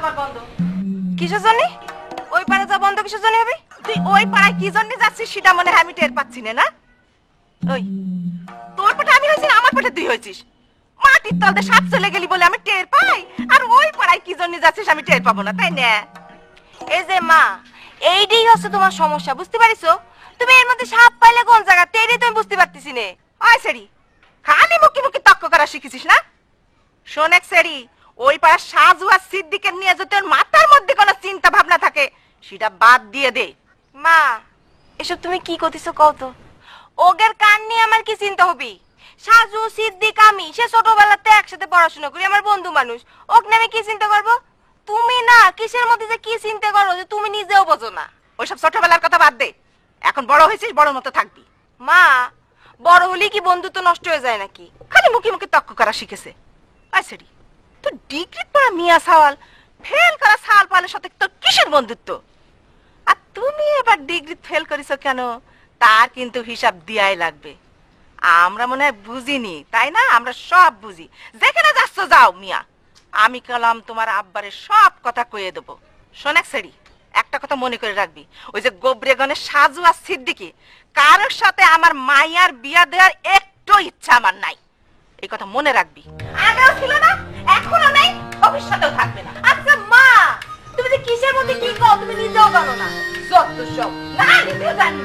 কর বন্ধ। কিসের জন্য ওই পাড়া যা বন্ধ কিসের জন্য হবে? তুই ওই পাড়ায় কি জন্য যাচ্ছিস সেটা মনে হয় আমি টের পাচ্ছি না। ওই তোর পেটে আমি হয়েছি আমার পেটে তুই হয়েছিস। মাটির তলতে সাপ চলে গেলি বলে আমি টের পাই, আর ওই পাড়ায় কি জন্য যাচ্ছিস আমি টের পাবো না, তাই না? এই যে মা, এইটাই হচ্ছে তোমার সমস্যা, বুঝতে পারিছো? তুমি এর মধ্যে সাপ পাইলে কোন জায়গা তেরি তুমি বুঝতে পারতেছি না। ওই সেরি, খালি মুখে মুখে তক্ক করা শিখেছিস না? শোন এক সেরি, ওই পাড়া সাজু আর সিদ্দিকের নিয়ে যদি তোর মাথার মধ্যে কোনো চিন্তা ভাবনা থাকে সেটা বাদ দিয়ে দে। মা, এসব তুমি কি করতেছো কও তো? ওগের কান নিয়ে আমার কি চিন্তা হবি? সাজু সিদ্দিক আমি সে ছোটবেলাতে একসাথে পড়াশোনা করি, আমার বন্ধু মানুষ, ওকে নিয়ে আমি কি চিন্তা করবো? তুমি না কিসের মধ্যে যে কি চিন্তা করো যে তুমি নিজেও বোঝো না। ওইসব ছোটবেলার কথা বাদ দে, এখন বড় হয়েছিস, বড় মতো থাকবি। মা, বড় হলে কি বন্ধুত্ব নষ্ট হয়ে যায় নাকি? খালি মুখে মুখে তক্ক করা শিখেছে। আচ্ছা তো ডিগ্রি পড়া মিয়া সাওয়াল ফেল করা সাল পালের সাথে তোর কিসের বন্ধুত্ব? আর তুমি এবার ডিগ্রি ফেল করেছো কেন তার কিন্তু হিসাব দিয়াই লাগবে। আমরা মনে হয় বুঝিনি, তাই না? আমরা সব বুঝি। যেখানে যাচ্ছ যাও মিয়া, আমি কালাম তোমার আব্বারের সব কথা কয়ে দেবো। শোনেক সেরি, একটা কথা মনে করে রাখবি, ওই যে গোবরেগণের সাজু আর সিদ্দিকি কারোর সাথে আমার মাইয়ার বিয়া দেওয়ার একটু ইচ্ছা আমার নাই, এই কথা মনে রাখবি। আগেও ছিল না, এখনো নেই, ভবিষ্যতেও থাকবে না। আচ্ছা মা, তুমি যে কিসের মধ্যে কি কও তুমি নিজেও জানো না। যত সব না নিজেও জানি।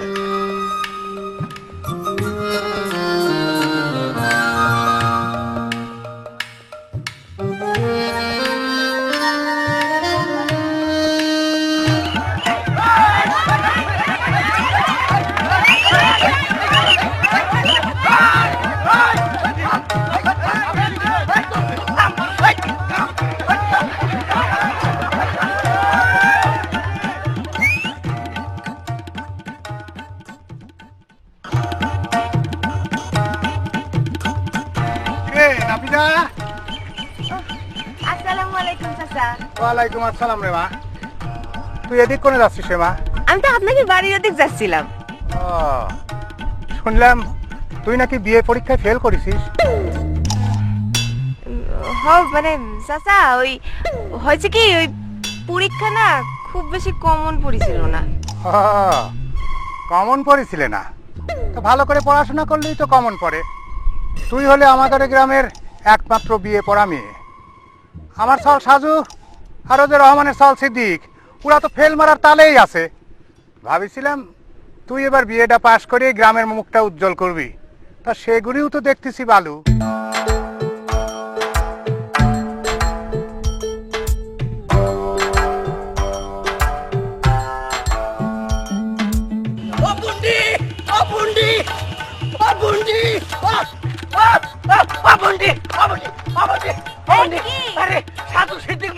ওয়ালাইকুম আসসালাম রে মা। তুই এদিক কোনে যাচ্ছিস রে মা? আমি তো আপনাকে বাড়ির ওদিক যাচ্ছিলাম। শুনলাম তুই নাকি বিয়ে পরীক্ষায় ফেল করেছিস। মানে চাচা ওই হয়েছে কি, ওই পরীক্ষা না খুব বেশি কমন পড়েছিল না। কমন পড়েছিলে না তো ভালো করে পড়াশোনা করলেই তো কমন পড়ে। তুই হলে আমাদের গ্রামের একমাত্র বিয়ে পড়া মেয়ে। আমার সল সাজু আর ওদের রহমানের সল সিদ্দিক ওরা তো ফেল মারার তালেই আছে। ভাবিছিলাম তুই এবার বিয়েটা পাশ করে গ্রামের মুখটা উজ্জ্বল করবি, তা সেগুলিও তো দেখতেছি বালু।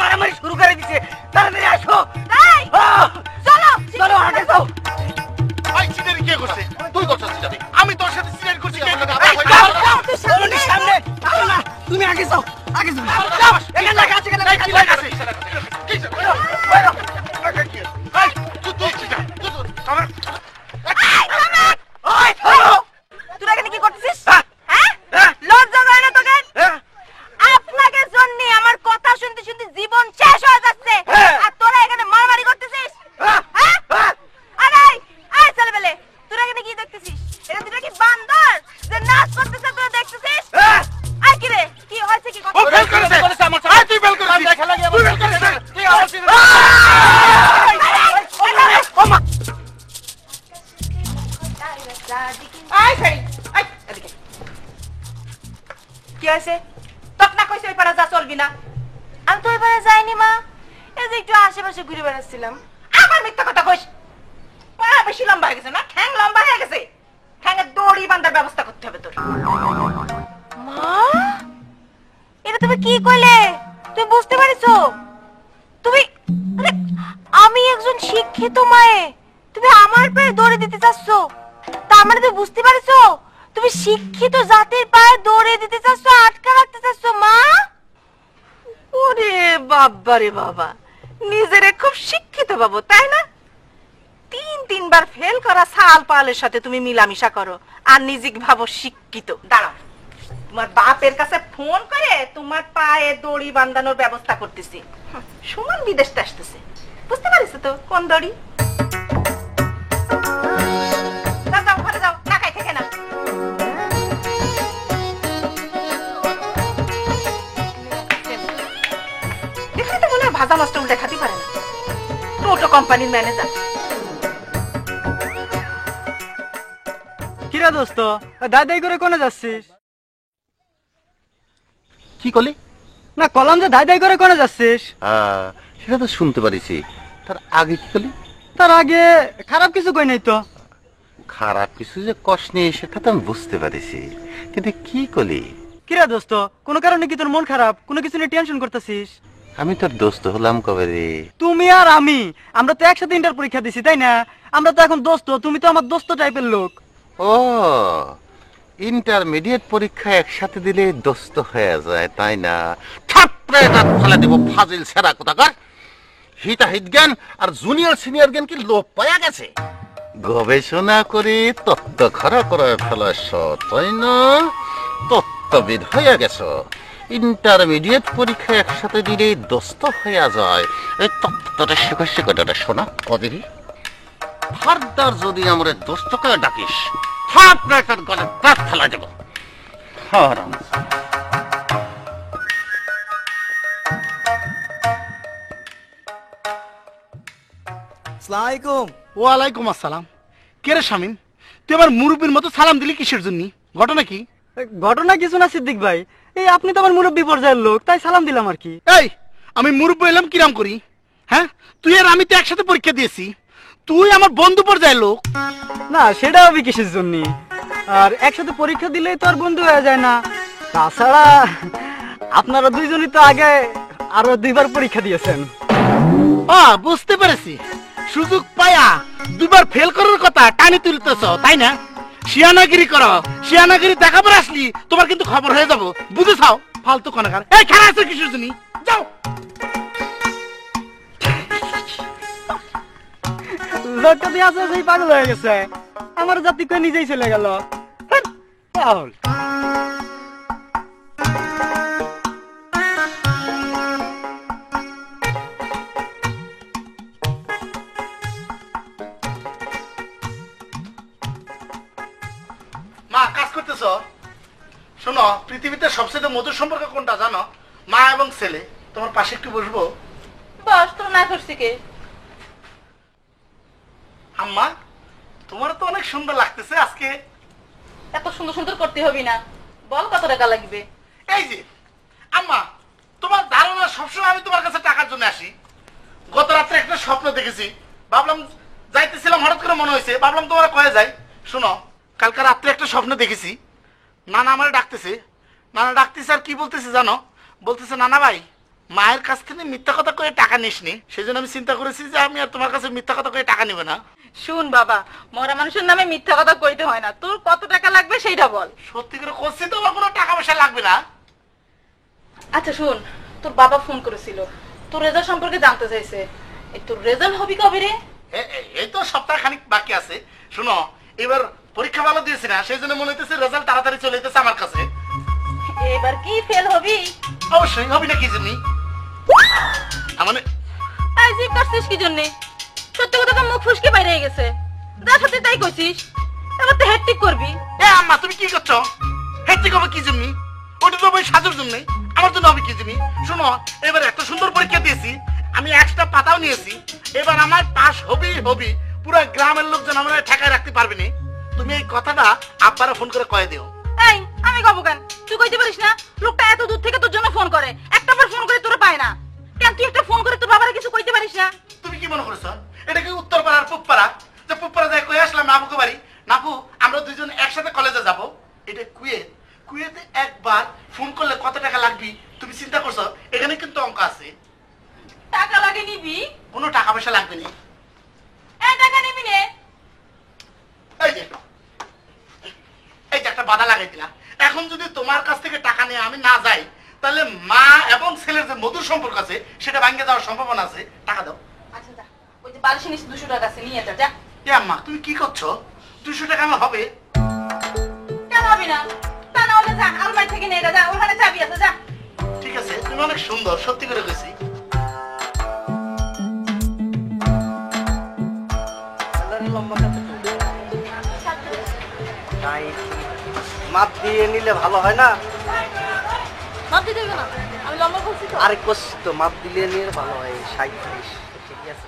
মারামারি শুরু করে দিছে, তাড়াতাড়ি আসো। চলো চলো আগে যাও। কে করছে? তুই করছিস? আমি তোর সাথে সিনেরি করছি। সামনে তুমি আগে যাও, আগে যাও। এখানে লাগা আছে, এখানে লাগা আছে। তুই এখানে কি করতেছিস? লজ্জা করে না তোকে? আপনাকে জন্য আমার কথা শুনতে শুনতে জীবন শেষ হয়ে যাচ্ছে, আর তোরা এখানে মারামারি করতেছিস। আরে আয় চলে বেলে, তোরা এখানে কি দেখতেছিস? এটা তুই কি বান্দর যে নাচ করতেছিস তুই দেখতেছিস? আয় কি রে, কি হয়েছে কি কথা? ও ফেল করেছে আমার সাথে। তুই ফেল করেছিস। খেলা গিয়ে তুই ফেল করেছিস। তুই আওয়াজ দিবি। আয় সারি, আয় এদিকে। কি হয়েছে? তক না কইছে ওই পাড়া যা চলবি না। আমি তো ওই পাড়া যাইনি মা, এই যে একটু আশেপাশে ঘুরে বেড়াচ্ছিলাম। আবার মিথ্যা কথা কইস। পা বেশি লম্বা হয়ে গেছে না, ঠ্যাং লম্বা হয়ে গেছে, ঠ্যাঙের দড়ি বাঁধার ব্যবস্থা করতে হবে তোর। মা, এটা তুমি কি কইলে? তুমি বুঝতে পারিছো? তুমি মানে আমি একজন শিক্ষিত মায়ে, তুমি আমার পায়ে দড়ি দিতে চাচ্ছ? তার মানে তুমি বুঝতে পারিছো তুমি শিক্ষিত জাতির পায়ে দড়ি দিতে চাচ্ছ, আটকা রাখতে চাচ্ছ মা? ওরে বাবা রে বাবা, নিজেরে খুব শিক্ষিত ভাবো তাই না? তিনবার ফেল করা সাল পালের সাথে তুমি মিলামিশা করো আর নিজেকে ভাবো শিক্ষিত। দাঁড়াও তোমার বাপের কাছে ফোন করে তোমার পায়ে দড়ি বাঁধানোর ব্যবস্থা করতেছি। সুমন বিদেশে আসতেছে, বুঝতে পারিস তো কোন দড়ি? যাও যাও ঘরে যাও, না খাই থেকে না। এখানে তো মনে হয় ভাজা মাছটা উল্টে খাতে পারে না। টোটো কোম্পানির ম্যানেজার। কিরা দোস্ত, দাদাই করে কোনে যাচ্ছিস? কি করলি? না কলাম যে দাদাই করে কোনে যাচ্ছিস? সেটা তো শুনতে পারিছি, তার আগে কি করলি? তার আগে খারাপ কিছু কই নাই তো। খারাপ কিছু যে কষ্ট নিয়ে সেটা তো আমি বুঝতে পারিছি, কিন্তু কি করলি? কিরা দোস্ত, কোনো কারণে কি তোর মন খারাপ? কোনো কিছু নিয়ে টেনশন করতেছিস? আমি তোর দোস্ত হলাম কবে রে? তুমি আর আমি, আমরা তো একসাথে ইন্টার পরীক্ষা দিছি তাই না? আমরা তো এখন দোস্ত, তুমি তো আমার দোস্ত টাইপের লোক। ও, ইন্টারমিডিয়েট পরীক্ষা একসাথে দিলে দোস্ত হয়ে যায় তাই না? থাপড়ে দাঁত ফেলে দেব ফাজিল সেরা কোথাকার। হিতাহিত জ্ঞান আর জুনিয়র সিনিয়র জ্ঞান কি লোপ পাওয়া গেছে? গবেষণা করে তত্ত্ব খাড়া করে ফেলাস তাই না? তত্ত্ববিদ হয়ে গেছ। ইন্টারমিডিয়েট পরীক্ষা একসাথে দিলে দোস্ত হয়ে যায়, এই তত্ত্বটা শিখে শোনা কদিনই। ফার্দার যদি আমরা দোস্তকে ডাকিস, থাপড়ে তার গলে দাঁত ফেলা দেব। হারাম। আসসালামু ওয়ালাইকুম আসসালাম। কে রে শামিম, তুই আমার মুরব্বীর মতো সালাম দিলি কিসের জন্য? ঘটনা কি? ঘটনা কিছু না সিদ্দিক ভাই, এই আপনি তো আমার মুরব্বী পর্যায়ের লোক, তাই সালাম দিলাম আর কি। এই আমি মুরব্বী এলাম কিরাম করি? হ্যাঁ, তুই আর আমি তো একসাথে পরীক্ষা দিয়েছি, তুই আমার বন্ধু পর্যায়ের লোক। না সেটা আমি কিসের জন্য? আর একসাথে পরীক্ষা দিলেই তো আর বন্ধু হয়ে যায় না। তাছাড়া আপনারা দুইজনই তো আগে আরো 2বার পরীক্ষা দিয়েছেন। বুঝতে পেরেছি, সুযোগ পায়া 2বার ফেল করার কথা টানি তুলতেছ তাই না? শিয়ানাগিরি করো, শিয়ানাগিরি দেখাবার আসলি তোমার কিন্তু খবর হয়ে যাবো, বুঝেছাও? ফালতু কনাকার। এই খেলা আছে কিসের জন্য? যাও। লোকটা দিয়ে আছে সেই পাগল হয়ে গেছে, আমার জাতি করে নিজেই চলে গেল। পাগল। মা কাজ করতেছ? শোনো, পৃথিবীতে সবচেয়ে মধুর সম্পর্ক কোনটা জানো? মা এবং ছেলে। তোমার পাশে একটু বসবো? বস, তোর না করছি কে? আম্মা, তোমার তো অনেক সুন্দর লাগতেছে আজকে। এত সুন্দর সুন্দর করতে হবি না, বল কত টাকা লাগবে? এই যে আম্মা, তোমার ধারণা সবসময় আমি তোমার কাছে টাকার জন্য আসি। গত রাত্রে একটা স্বপ্ন দেখেছি, ভাবলাম যাইতেছিলাম, হঠাৎ করে মনে হয়েছে, ভাবলাম তোমার কয়ে যাই। শোনো, কালকে রাত্রে একটা স্বপ্ন দেখেছি, নানা আমার ডাকতেছে। নানা ডাকতেছে আর কি বলতেছে জানো? বলতেছে, নানা ভাই, মায়ের কাছ থেকে মিথ্যা কথা করে টাকা নিসনি, সেই জন্য আমি চিন্তা করেছি যে আমি আর তোমার কাছে মিথ্যা কথা করে টাকা নিব না। শুন বাবা, মরা মানুষের নামে মিথ্যা কথা কইতে হয় না। তোর কত টাকা লাগবে সেইটা বল। সত্যি করে করছি তো, আমার কোনো টাকা পয়সা লাগবে না। আচ্ছা শুন, তোর বাবা ফোন করেছিল, তোর রেজাল্ট সম্পর্কে জানতে চাইছে। এই তোর রেজাল্ট হবি কবে রে? এই তো সপ্তাহ খানিক বাকি আছে। শোনো, এবার পরীক্ষা ভালো দিয়েছি না, সেই জন্য মনে হইতেছে রেজাল্ট তাড়াতাড়ি চলে যেতেছে আমার কাছে। এবার কি ফেল হবি? অবশ্যই হবি না, কি জন্য? মানে আই জি করছিস কি জন্য? সত্যি কথা তো মুখ ফুসকে বাইরে গেছে, যা সত্যি তাই কইছিস। এবার তো হ্যাট্রিক করবি। এ আম্মা, তুমি কি করছো? হ্যাট্রিক হবে কি জন্য? ওটা তো ওই সাজুর জন্য, আমার জন্য হবে কি জন্য? শোনো, এবার এত সুন্দর পরীক্ষা দিয়েছি, আমি একটা পাতাও নিয়েছি, এবার আমার পাস হবি হবি। পুরো গ্রামের লোকজন আমার ঠেকায় রাখতে পারবে না। তুমি এই কথাটা আব্বারা ফোন করে কয়ে দিও। এই আমি কব কেন? তুই কইতে পারিস না? লোকটা এত দূর থেকে তোর জন্য ফোন করে, একটা বার ফোন করে তোর পায় না কেন? তুই একটা ফোন করে তোর বাবারে কিছু কইতে পারিস না? তুমি কি মনে করছো এটা কি উত্তর পাড়ার পুপ্পাড়া, যে পুপ্পাড়া যায় কয়ে আসলাম নাপুকে বাড়ি, নাপু আমরা দুইজন একসাথে কলেজে যাব? এটা কুয়েত, কুয়েতে একবার ফোন করলে কত টাকা লাগবে তুমি চিন্তা করছো? এখানে কিন্তু অঙ্ক আছে। টাকা লাগে নিবি? কোনো টাকা পয়সা লাগবে না। এই টাকা নিবি নে? এই যে এই যে একটা বাধা লাগাই দিলাম, এখন যদি তোমার কাছ থেকে টাকা নিয়ে আমি না যাই, তাহলে মা এবং ছেলের যে মধুর সম্পর্ক আছে সেটা ভাঙে যাওয়ার সম্ভাবনা আছে। টাকা দাও। আচ্ছা যা, ওই যে বালিশের নিচে 200 টাকা আছে, নিয়ে যা। যা। এ আম্মা, তুমি কি করছো? 200 টাকা আমার হবে? কেন হবে না? তা না হলে যা আলমারি থেকে নিয়ে যা ওখানে চাবি আছে যা ঠিক আছে তুমি অনেক সুন্দর সত্যি করে কইছি মাপ দিয়ে নিলে ভালো হয় না? মাপ দিতে হবে না আমি লম্বা বলছি তো আরে কষ্ট মাপ দিলে নিলে ভালো হয়। 37 ঠিক আছে।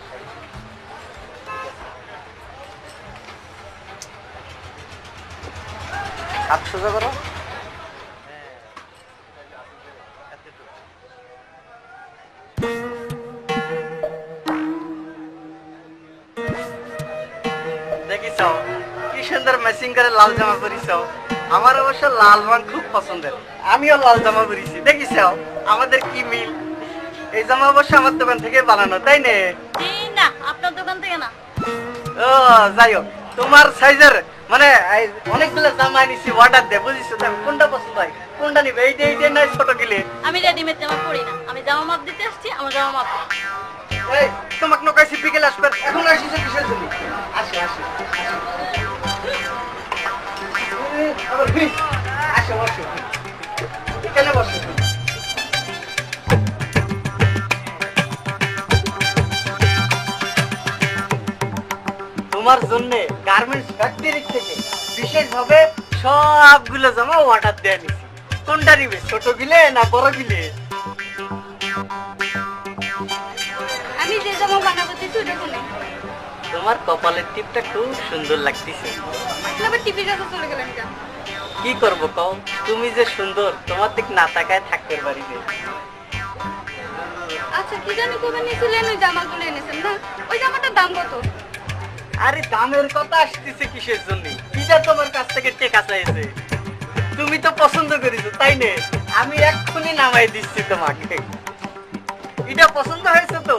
হাত সোজা করো। দেখিস কি সুন্দর ম্যাচিং করে লাল জামা পরিস। আমার অবশ্য লাল রং খুব পছন্দের, আমিও লাল জামা পরিছি। দেখিস আমাদের কি মিল। এই জামা অবশ্য আমার দোকান থেকে বানানো, তাই না? না আপনার দোকান থেকে না ও যাই হোক, তোমার সাইজের মানে অনেকগুলো জামা নিছি অর্ডার দে, বুঝিস? কোনটা পছন্দ হয়, কোনটা নিবে? এইটা নাই ছোট গিলে? আমি রেডিমেড জামা পরি না, আমি জামা মাপ দিতে আসছি, আমার জামা মাপ এই তোমাকে নকাইছি বিকেলে আসবে, এখন আসিস কিসের জন্য? আসে আসে আবার ফিস আসে বসে এখানে বসে। তোমার জন্য গার্মেন্টস ফ্যাক্টরি থেকে বিশেষভাবে সবগুলো জামা অর্ডার দেয়া নিছি। কোনটা নিবে, ছোট গিলে না বড় গিলে? আমি যে জামা বানাবো দিছি ওটা কোনে তোমার কপালের টিপটা খুব সুন্দর লাগতেছে। আবার টিভি কাছে চলে গেলাম কেন? কি করবো কও, তুমি যে সুন্দর, তোমার দিক না তাকায় থাকতে পারিবে। আচ্ছা কি জানি কবে নিয়েছিলেন ওই জামাগুলো এনেছেন না? ওই জামাটার দাম কত? আরে দামের কথা আসতেছে কিসের জন্য? কিটা তোমার কাছ থেকে টেকা চাইছে? তুমি তো পছন্দ করেছো, তাই না? আমি এক্ষুনি নামাই দিচ্ছি তোমাকে। এটা পছন্দ হয়েছে তো?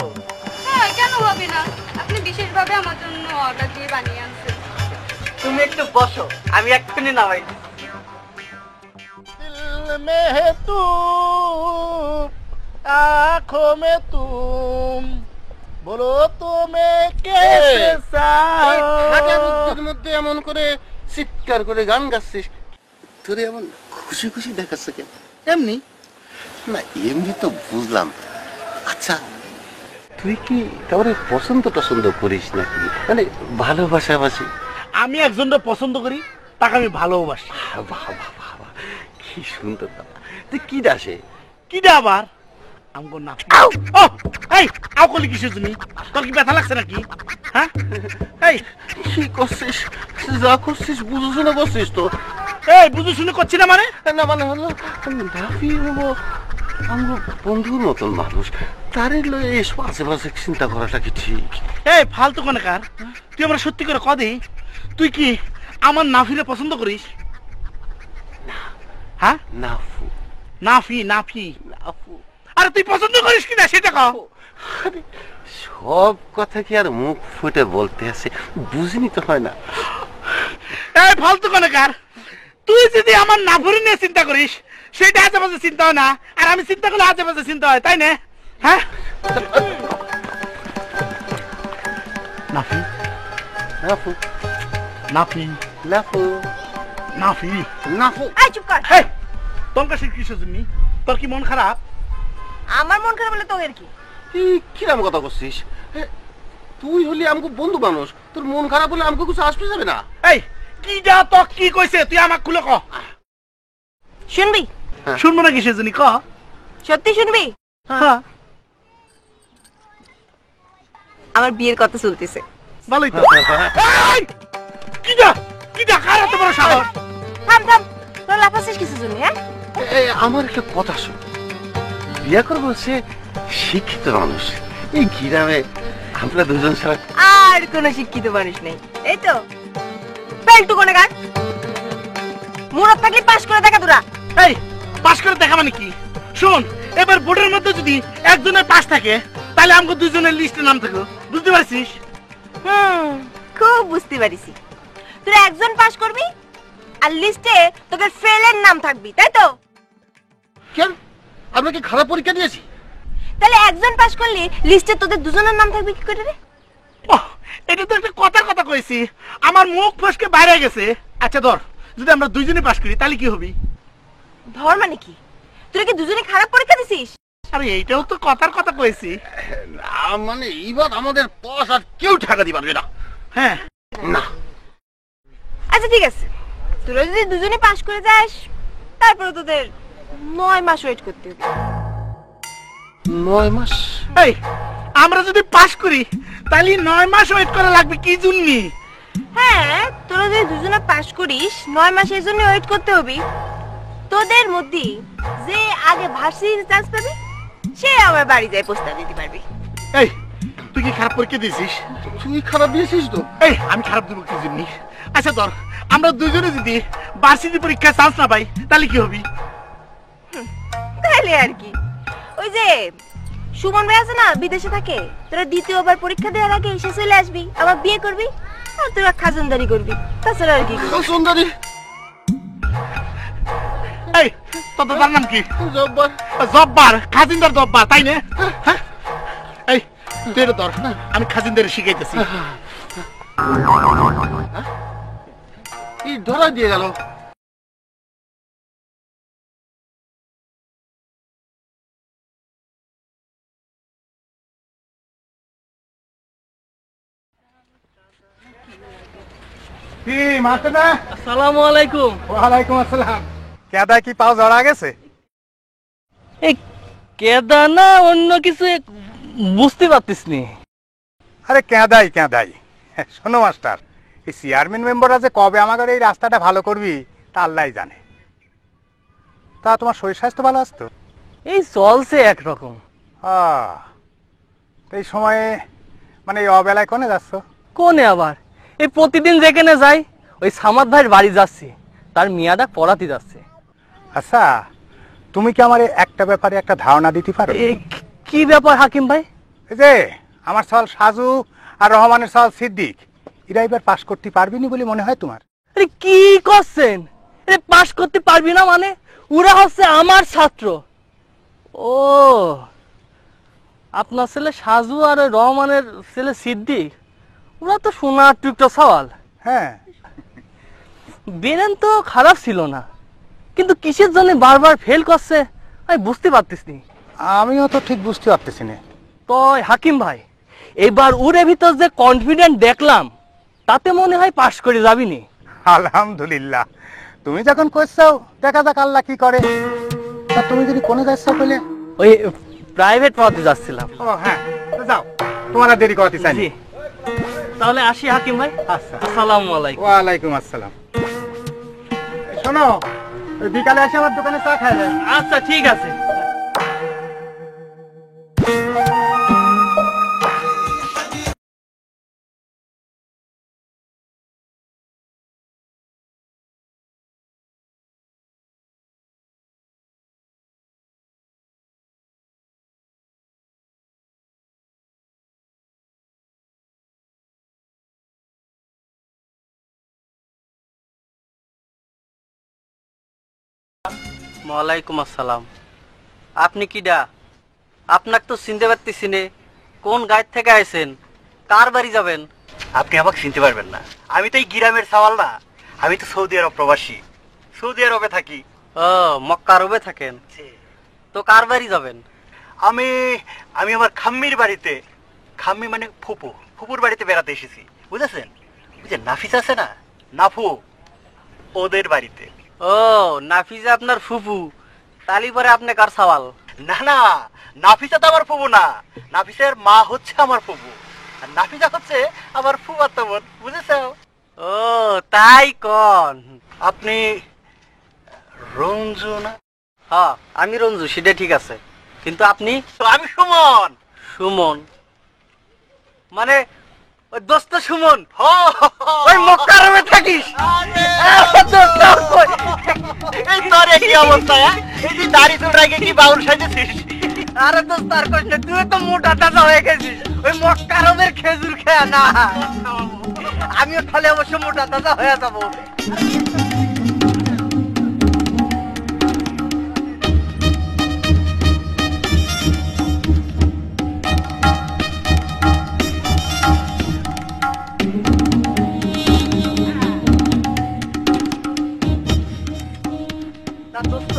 হ্যাঁ কেন হবে না, আপনি বিশেষভাবে আমার জন্য অর্ডার দিয়ে বানিয়ে আনছেন। তুমি একটু বসো, আমি এক্ষুনি নামাই দিচ্ছি। दिल में है तू आँखों में तुम बोलो तो मैं कैसे খাটের মধ্যে এমন করে চিৎকার করে গান গাচ্ছিস, তোর এমন খুশি খুশি দেখাচ্ছে কেন? এমনি না এমনি তো বুঝলাম। আচ্ছা তুই কি তাহলে পছন্দ টছন্দ করিস নাকি, মানে ভালোবাসাবাসি? আমি একজনকে পছন্দ করি, তাকে আমি ভালোবাসি। বাবা বাবা কি সুন্দর দাদা। তুই কি দাসে? কিডা আবার আমগো না ও এই আও কলি কিসের জন্য? তোর কি ব্যথা লাগছে নাকি? হ্যাঁ এই কি করছিস, যা করছিস বুঝে শুনে করছিস তো? এই বুঝে শুনে করছি না মানে? না মানে হলো দাফি হবো আমগো বন্ধুর মতন মানুষ, তারে লয়ে এসব আশেপাশে চিন্তা করাটা কি ঠিক? এই ফালতু কোনে কার? তুই আমরা সত্যি করে কদি, তুই কি আমার নাফিরে পছন্দ করিস? হ্যাঁ নাফু নাফি নাফি নাফু আরে তুই পছন্দ করিস কিনা সেটা কও। আরে, সব কথা কি আর মুখ ফুটে বলতে আছে? বুঝিনি তো হয় না। এই ফালতু কোনে কার? তুই যদি আমার নাফুরি নিয়ে চিন্তা করিস সেটা আশেপাশে চিন্তা হয় না, আর আমি চিন্তা করলে আশেপাশে চিন্তা হয়, তাই না? হ্যাঁ নাফি নাফু নাফি নাফু নাফি নাফু এই চুপ কর। হেই তোমরা সে কিসের জন্য? তোর কি মন খারাপ? আমার মন খারাপ হলে তোর কি? কিরাম কথা করছিস? তুই হলি আমাকে বন্ধু মানুষ, তোর মন খারাপ হলে আমাকে কিছু আসতে যাবে না। এই কি যা তো কি কইছে তুই আমাকে খুলে ক। শুনবি? শুনবো না কিসের জন্য ক? সত্যি শুনবি? হ্যাঁ আমার বিয়ের কথা চলতেছে। ভালোই তো। এই, কি যা কার এত বড় সাহস? থাম থাম, তোর লাফাচ্ছিস কিসের জন্য? হ্যাঁ আমার একটা কথা শোন, বিয়ে করবো সে শিক্ষিত মানুষ, এই গ্রামে আমরা দুজন ছাড়া আর কোন শিক্ষিত মানুষ নেই। এই তো পেলটু কোনে গান মুরত থাকলে পাস করে দেখা তোরা। এই পাস করে দেখা মানে কি? শোন, এবার বোর্ডের মধ্যে যদি একজনের পাস থাকে তাহলে আমাকে দুজনের লিস্টে নাম থাকো, বুঝতে পারছিস? খুব বুঝতে পারিছি। তোরা একজন পাস করবি আর লিস্টে তোকে ফেলের নাম থাকবি, তাই তো? কেন আমরা কি খারাপ পরীক্ষা দিয়েছি? তাহলে একজন পাস করলি লিস্টে তোদের দুজনের নাম থাকবে কি করে রে? ওহ, এটা তো একটা কথা কইছি, আমার মুখ ফসকে বাইরে গেছে। আচ্ছা ধর, যদি আমরা দুইজনে পাস করি তাহলে কি হবে? ধর মানে কি? তুই কি দুজনে খারাপ পরীক্ষা দিছিস? আরে এইটাও তো কথার কথা কইছি। না মানে এইবার আমাদের পাস আর কেউ টাকা দিতে পারবে না। হ্যাঁ না আচ্ছা ঠিক আছে, তোরা যদি দুজনে পাশ করে যাস তারপরে তোদের 9 মাস ওয়েট করতে হবে। 9 মাস? এই আমরা যদি পাস করি তাহলে 9 মাস ওয়েট করা লাগবে কি জন্যে? হ্যাঁ, তোরা যদি দুজনে পাশ করিস 9 মাস এর জন্য ওয়েট করতে হবে। তোদের মধ্যে যে আগে ভার্সিটিতে চান্স পাবে সে আমার বাড়ি যায় প্রস্তাব দিতে পারবে। এই তুই কি খারাপ পরীক্ষা দিয়েছিস? তুই খারাপ দিয়েছিস তো। এই আমি খারাপ দেবো কি জন্য? আচ্ছা ধর আমরা দুজনে যদি ভার্সিটি পরীক্ষায় চান্স না পাই তাহলে কি হবে? তাহলে আর কি, ওই যে সুমন ভাই আছে না বিদেশে থাকে, তোরা দ্বিতীয়বার পরীক্ষা দেওয়ার আগে এসে চলে আসবি, আবার বিয়ে করবি আর তোরা খাজনদারি করবি, তাছাড়া আর কি করবি? সুন্দরী এই তোর নাম কি? জব্বার। জব্বার, খাজিনদার জব্বার তাই না? হ্যাঁ? এই তুই এটা ধর, আমি খাজিনদারি শিখাইতেছি। কি ধরা দিয়ে গেল? কি মাস্টার না? আসসালামু আলাইকুম। ওয়ালাইকুম আসসালাম। কেদায় কি পাও জড়া গেছে? এই কেদা না অন্য কিছু বুঝতে পারতিস নি। আরে কেদাই কেদাই। শোনো মাস্টার, এই চেয়ারম্যান মেম্বাররা যে কবে আমাদের এই রাস্তাটা ভালো করবি তা আল্লাহই জানে। তা তোমার শরীর স্বাস্থ্য ভালো আছে তো? এই চলছে একরকম। তো এই সময়ে মানে এই অবেলায় কোনে যাচ্ছ? কোনে আবার? এই প্রতিদিন যেখানে যাই ওই সামাদ ভাইয়ের বাড়ি যাচ্ছি, তার মিয়াদা পড়াতে যাচ্ছে। আচ্ছা, তুমি কি আমার একটা ব্যাপারে একটা ধারণা দিতে পারো? কি ব্যাপার হাকিম ভাই? এই যে আমার সল সাজু আর রহমানের সল সিদ্দিক, এরা এবার পাশ করতে পারবি না বলে মনে হয় তোমার? আরে কি করছেন? আরে পাশ করতে পারবি না মানে? ওরা হচ্ছে আমার ছাত্র। ও আপনার ছেলে সাজু আর ওই রহমানের ছেলে সিদ্দিক, ওরা তো সোনার টুকটো সওয়াল। হ্যাঁ, বেরেন তো খারাপ ছিল না, কিন্তু কিসের জন্য বারবার ফেল করছে আমি বুঝতে পারতেছি নি। আমিও তো ঠিক বুঝতে পারতেছি না। তো হাকিম ভাই, এবার ওরে ভিতর যে কনফিডেন্ট দেখলাম তাতে মনে হয় পাশ করে যাবি নি। আলহামদুলিল্লাহ, তুমি যখন করছো দেখা যাক আল্লাহ কি করে। তা তুমি যদি কোনে যাচ্ছ বলে? ওই প্রাইভেট পড়াতে যাচ্ছিলাম। ও হ্যাঁ, তো যাও, তোমার আর দেরি করতে চাই না। জি, তাহলে আসি হাকিম ভাই। আচ্ছা, আসসালামু আলাইকুম। ওয়ালাইকুম আসসালাম। শোনো, ওই বিকালে এসে আমার দোকানে চা খাইলে। আচ্ছা ঠিক আছে। ওয়ালাইকুম আসসালাম। আপনি কিডা? আপনাকে তো চিনতে পারতেছি নে। কোন গায়ের থেকে আইছেন? কার বাড়ি যাবেন? আপনি আমাকে চিনতে পারবেন না, আমি তো এই গ্রামের সাওয়াল না, আমি তো সৌদি আরব প্রবাসী, সৌদি আরবে থাকি। ও মক্কা আরবে থাকেন? তো কার বাড়ি যাবেন? আমি আমি আমার খাম্মির বাড়িতে, খাম্মি মানে ফুপু, ফুপুর বাড়িতে বেড়াতে এসেছি, বুঝেছেন? ওই যে নাফিস আছে না, নাফু, ওদের বাড়িতে। ও নাফিজা আপনার ফুফু, তালি পরে আপনি কার সওয়াল? না না, নাফিসা তো আমার ফুপু না, নাফিসের মা হচ্ছে আমার ফুপু, আর নাফিসা হচ্ছে আমার ফুফাতো বোন, বুঝেছো? ও তাই কোন? আপনি রঞ্জু না? হ্যাঁ আমি রঞ্জু, সেটা ঠিক আছে, কিন্তু আপনি? তো আমি সুমন। সুমন মানে ওই দোস্ত সুমন? ওই মক্কা আরবে থাকিস? এই তোর কি অবস্থা? এই যে দাড়ি চুল রেখে কি বাউল সাজেছিস? আরে দোস্ত আর কইস না, তুই তো মোটা তাজা হয়ে গেছিস ওই মক্কা আরবের খেজুর খেয়া না। আমিও খালি অবশ্য মোটা তাজা হয়ে যাবো। দোস্ত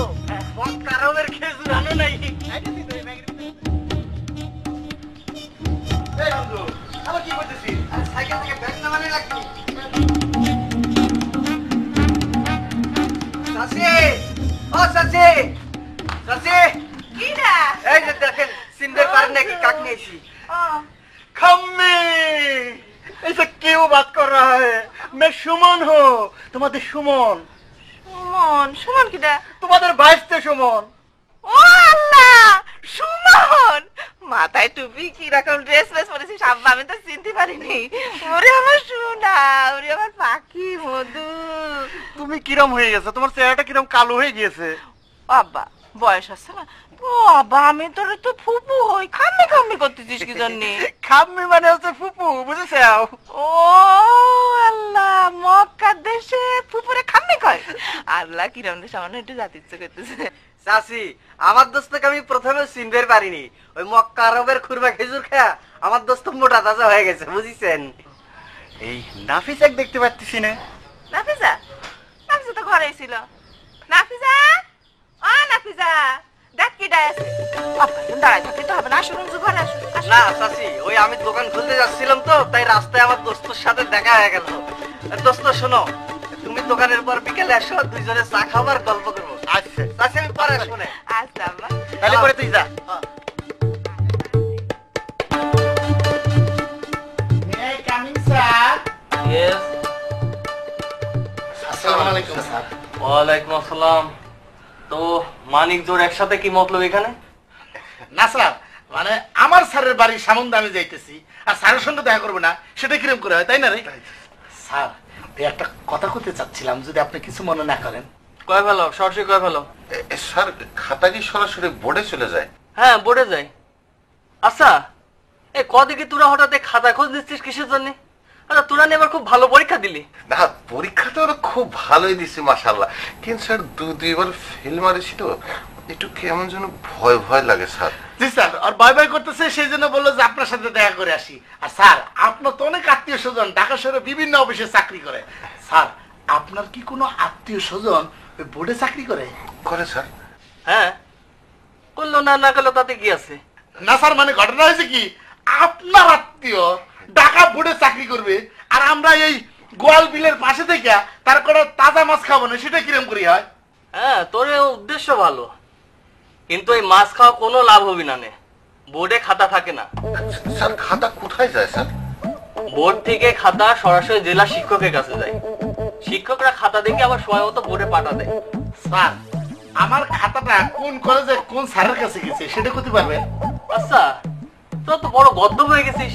চাচি, ও চাচি, চাচি, কি না এই যে দেখেন চিনতে পারেন নাকি কাক নিয়েছি। ও खम्मी ऐसा क्यों बात कर रहा है? मैं सुमन हूँ, तुम्हारे सुमन, সুমন সুমন কিটা तुम्हारे भाईस्ते सुमन। ও আল্লাহ সুমন মাথায় টুপি কি রকম ড্রেস মেস পরেছিস আব্বা আমি তো চিনতে পারিনি ওরে আমার সোনা ওরে আমার পাখি মধু তুমি কিরম হয়ে গেছে, তোমার চেহারাটা কিরম কালো হয়ে গিয়েছে। আব্বা বয়স হচ্ছে না ও আব্বা আমি তোর তো ফুপু হই খাম্মি খাম্মি করতেছিস কি জন্যে খাম্মি মানে হচ্ছে ফুপু, বুঝেছো? ও আল্লাহ মক্কার দেশে ফুপুরে খাম্মি কয় আল্লাহ কিরম দেশ আমার না একটু জাতি ইচ্ছে করতেছে চাচি, আমার দোস্তকে আমি প্রথমে চিনতে পারিনি, ওই মক্কা আরবের খুরবা খেজুর খায়া আমার দোস্ত মোটা তাজা হয়ে গেছে, বুঝিছেন? এই নাফিসাক দেখতে পাচ্ছি না। নাফিজা নাফিজা তো ঘরেই ছিল নাফিজা ও নাফিজা দেখ কি ডায় আছে আব্বা তুমি দাঁড়ায় থাকতে তো হবে না আসুন ঘরে আসুন না চাচি, ওই আমি দোকান খুলতে যাচ্ছিলাম তো, তাই রাস্তায় আমার দোস্তর সাথে দেখা হয়ে গেল। দোস্ত শোনো, তুমি দোকানের পর বিকেলে আসো, দুইজনে চা খাবার গল্প করবো। আচ্ছা চাচি আমি পরে শুনে। আচ্ছা আব্বা তাহলে করে তুই যা। আসসালামু আলাইকুম স্যার। ওয়ালাইকুম আসসালাম। তো মানিক জোর একসাথে কি মতলব এখানে? না স্যার, মানে আমার স্যারের বাড়ি সামন্দে আমি যাইতেছি, আর স্যারের সঙ্গে দেখা করবো না, সেটা কিরম করে হয়, তাই না রে? স্যার, এই একটা কথা করতে চাচ্ছিলাম, যদি আপনি কিছু মনে না করেন। কয় ফেলো, সরাসরি কয় ফেলো। স্যার খাতা কি সরাসরি বোর্ডে চলে যায়? হ্যাঁ বোর্ডে যাই। আচ্ছা এই কদিকে তোরা হঠাৎ এই খাতা খোঁজ দিচ্ছিস কিসের জন্য? আচ্ছা তোরা নিয়ে এবার খুব ভালো পরীক্ষা দিলি। না পরীক্ষাটা ওরা খুব ভালোই দিছে মাশাআল্লাহ, কিন্তু স্যার দুইবার ফেল মারেছি তো একটু কেমন যেন ভয় ভয় লাগে স্যার। জি স্যার, আর বাই বাই করতেছে, সেই জন্য বললো যে আপনার সাথে দেখা করে আসি। আর স্যার, আপনার তো অনেক আত্মীয় স্বজন ঢাকা শহরে বিভিন্ন অফিসে চাকরি করে। স্যার, আপনার কি কোনো আত্মীয় স্বজন ওই বোর্ডে চাকরি করে? করে স্যার? হ্যাঁ করলো না, না করলো তাতে কি আছে? না স্যার, মানে ঘটনা হয়েছে কি, আপনার আত্মীয় ঢাকা বোর্ডে চাকরি করবে, আর আমরা এই গোয়াল বিলের পাশে থেকে তার কোনো তাজা মাছ খাবো না, সেটা কিরম করি হয়? হ্যাঁ তোর এই উদ্দেশ্য ভালো, কিন্তু এই মাছ খাওয়া কোনো লাভ হবে না, বোর্ডে খাতা থাকে না। স্যার খাতা কোথায় যায় স্যার? বোর্ড থেকে খাতা সরাসরি জেলা শিক্ষকের কাছে যায়, শিক্ষকরা খাতা দেখে আবার সময় মতো বোর্ডে পাঠা দেয়। স্যার, আমার খাতাটা কোন কলেজে কোন স্যারের কাছে গেছে সেটা করতে পারবে? আচ্ছা তোর তো বড় গদ্য হয়ে গেছিস,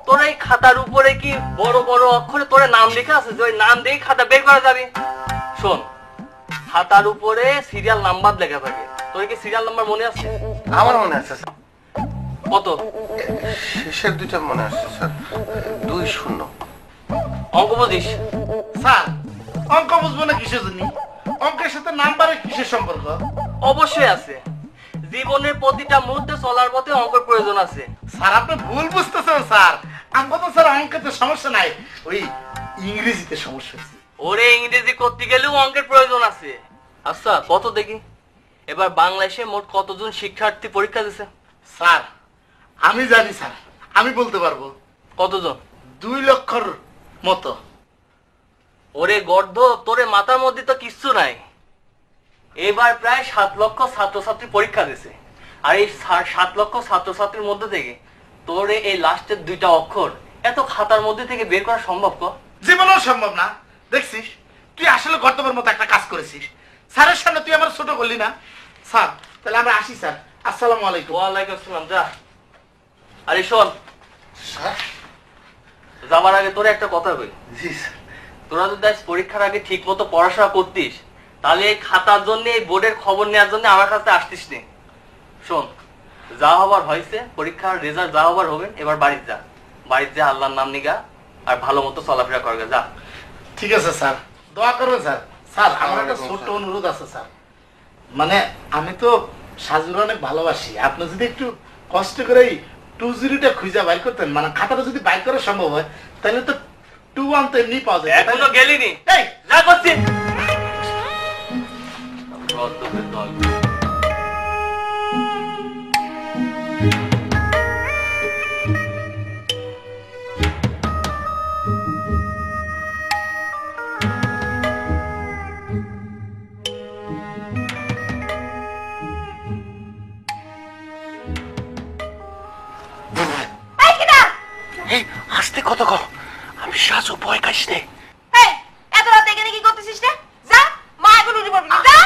তোর এই খাতার উপরে কি বড় বড় অক্ষরে তোর নাম লেখা আছে, যে ওই নাম দিয়ে খাতা বের করা যাবে? শোন, খাতার উপরে সিরিয়াল নাম্বার লেখা থাকে, তোর কি সিরিয়াল নাম্বার মনে আছে? আমার মনে আছে স্যার। কত? শেষের দুইটা মনে আছে স্যার, 2-0। অঙ্ক বুঝিস? স্যার, অঙ্ক বুঝবো না কিসের জন্য? অঙ্কের সাথে নাম্বারের কিসের সম্পর্ক? অবশ্যই আছে, জীবনের প্রতিটা মুহূর্তে চলার পথে অঙ্কের প্রয়োজন আছে। স্যার আপনি ভুল বুঝতেছেন স্যার, আমার তো স্যার অঙ্কেতে সমস্যা নাই, ওই ইংরেজিতে সমস্যা আছে। ওরে ইংরেজি করতে গেলেও অঙ্কের প্রয়োজন আছে। আচ্ছা কত দেখি, এবার বাংলাদেশে মোট কতজন শিক্ষার্থী পরীক্ষা দিছে? স্যার আমি জানি স্যার, আমি বলতে পারবো। কতজন? 2 লক্ষর মতো। ওরে গর্ধ, তোরে মাথার মধ্যে তো কিচ্ছু নাই। এবার প্রায় 7 লক্ষ ছাত্রছাত্রী পরীক্ষা দিছে, আর এই 7 লক্ষ ছাত্রছাত্রীর মধ্যে থেকে তোরে এই লাস্টের 2টা অক্ষর এত খাতার মধ্যে থেকে বের করা সম্ভব? জীবনেও সম্ভব না। দেখছিস, তুই আসলে গর্তবের মতো একটা কাজ করেছিস। স্যারের সামনে তুই আমার ছোট করলি না। স্যার তাহলে আমরা আসি স্যার, আসসালামু আলাইকুম। ওয়ালাইকুম আসসালাম, যা। আরে শোন, স্যার? যাবার আগে তোরে একটা কথা কই। জি স্যার। তোরা যদি আজ পরীক্ষার আগে ঠিক মতো পড়াশোনা করতিস, তাহলে এই খাতার জন্য, এই বোর্ডের খবর নেওয়ার জন্য আমার কাছে আসতিস নি। শোন, যা হবার হয়েছে, পরীক্ষার রেজাল্ট যা হবার হবে, এবার বাড়িতে যা। বাড়িতে যা আল্লাহর নাম নিগা আর ভালো মতো চলাফেরা করবে, যা। ঠিক আছে স্যার, দোয়া করবেন স্যার। স্যার আমার একটা ছোট্ট অনুরোধ আছে স্যার, মানে আমি তো সাজুর অনেক ভালোবাসি, আপনি যদি একটু কষ্ট করে 2-0টা খুঁজে বাইর করতেন, মানে খাতাটা যদি বাইর করা সম্ভব হয়, তাহলে তো 2-1 তো এমনি পাওয়া যায়। এখনো গেলিনি? এই যা করছি। এই আসতে কত কো, আমি সাজু ভয় খাইস নে। এই এত রাতে এখানে কি করতেছিস রে? যা মা এগুলো উঠে পড়বি যা।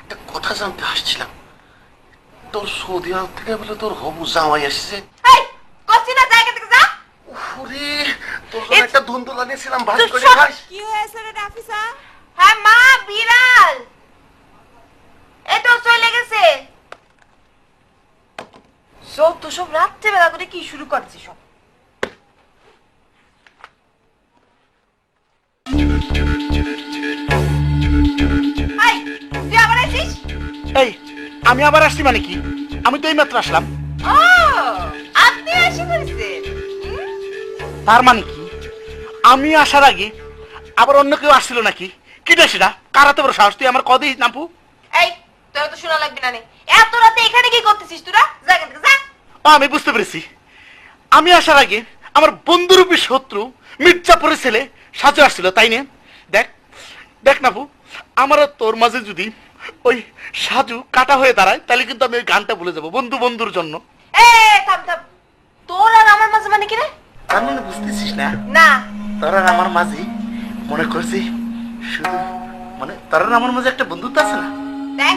একটা কথা জানতে আসছিলাম, তোর সৌদি আরব থেকে বলে তোর হবু জামাই আসছে। এই করছি না জায়গা থেকে যা। ওরে তোর জন্য একটা ধুন্দুল আনিয়েছিলাম, ভালো তুই করে সব- খাস। কি হয়েছে রে নাফিসা? হ্যাঁ মা বিড়াল এই তো চলে গেছে। সব তো সব রাত্রে বেলা করে কি শুরু করছিস সব? এই, তুই আবার আসিস? এই আমি আবার আসছি মানে কি? আমি তো এই মাত্র আসলাম। ও, আপনি এসে পড়েছেন। তার মানে কি আমি আসার আগে আবার অন্য কেউ আসছিল নাকি? কি রে সেটা? কারাতে বড় সাহস, তুই আমার কদিস নাপু? এই, তোরা তো শোনা লাগবে না নে। এত রাতে এখানে কি করতেছিস তোরা? যা এখান থেকে, যা। ও, আমি বুঝতে পেরেছি। আমি আসার আগে আমার বন্ধুরূপী শত্রু মির্জাপুরের ছেলে সাজু আসছিল, তাই না? দেখ দেখ নাপু, আমার আর তোর মাঝে যদি ওই সাজু কাটা হয়ে দাঁড়ায় তাহলে কিন্তু আমি ওই গানটা ভুলে যাবো, বন্ধু বন্ধুর জন্য। থাম থাম। তোর আর আমার মাঝে মানে কি রে? তার মানে বুঝতেছিস না? না। তোর আর আমার মাঝে মনে করছি শুধু মানে তোর আর আমার মাঝে একটা বন্ধুত্ব আছে না? দেখ,